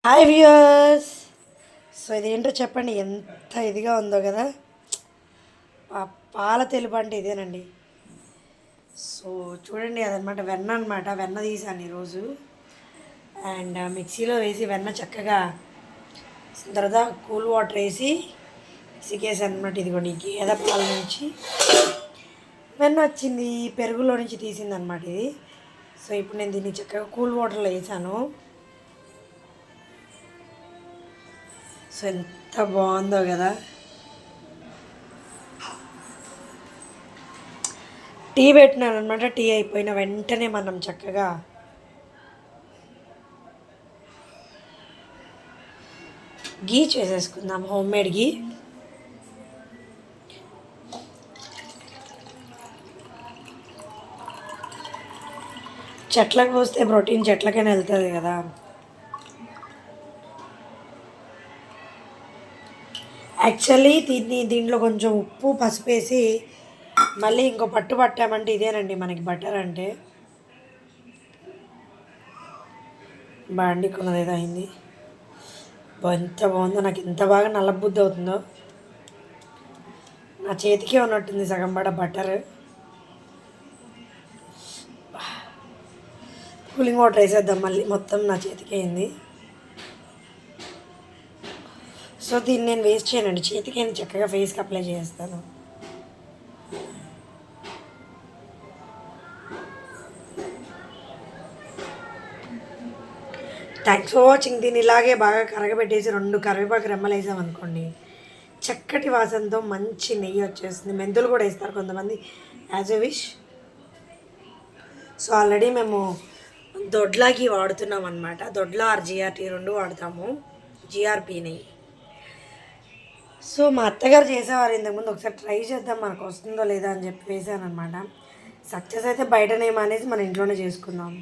Hi viewers. So ఇదేంటో చెప్పండి, ఎంత ఇదిగా ఉందో కదా. పాల తెలుపు అంటే ఇదేనండి. సో చూడండి, అదనమాట వెన్న అనమాట. వెన్న తీసాను ఈరోజు అండ్ మిక్సీలో వేసి వెన్న చక్కగా తర్వాత కూల్ వాటర్ వేసి సికేసాను అనమాట. ఇదిగోండి, గేదె పాల నుంచి వెన్న వచ్చింది, పెరుగులో నుంచి తీసింది అనమాట ఇది. సో ఇప్పుడు నేను దీన్ని చక్కగా కూల్ వాటర్లో వేసాను. సో ఎంత బాగుందో కదా. టీ పెట్టినాను అనమాట. టీ అయిపోయిన వెంటనే మనం చక్కగా గీ చేసేసుకుందాం, హోమ్ మేడ్ గీ. చెట్లకు పోస్తే ప్రోటీన్ చెట్లకైనా వెళ్తుంది కదా. యాక్చువల్లీ దీంట్లో కొంచెం ఉప్పు పసుపు వేసి మళ్ళీ ఇంకో పట్టు పట్టామంటే ఇదేనండి మనకి బటర్ అంటే. బాండికున్నది ఏదో అయింది. ఎంత బాగుందో, నాకు ఎంత బాగా నల్లబుద్ధి అవుతుందో. నా చేతికే ఉన్నట్టుంది సగం పడ బటర్. కూలింగ్ వాటర్ వేసేద్దాం, మళ్ళీ మొత్తం నా చేతికి అయింది. సో దీన్ని నేను వేస్ట్ చేయనండి, చేతికి చక్కగా ఫేస్కి అప్లై చేస్తాను. Thanks for watching. దీన్ని ఇలాగే బాగా కరగబెట్టేసి 2 కరివేపాకు రెమ్మలు వేసామనుకోండి, చక్కటి వాసనతో మంచి నెయ్యి వచ్చేస్తుంది. మెంతులు కూడా వేస్తారు కొంతమంది, as a wish. So already మేము దొడ్లాకి వాడుతున్నాం అనమాట. దొడ్లా ఆర్ జిఆర్టీ 2 వాడతాము, జిఆర్పీ నెయ్యి. సో మా అత్తగారు చేసేవారు ఇంతకుముందు, ఒకసారి ట్రై చేద్దాం మనకు వస్తుందో లేదా అని చెప్పి వేసాను అనమాట. సక్సెస్ అయితే బయటనేమో అనేసి మన ఇంట్లోనే చేసుకుందాం.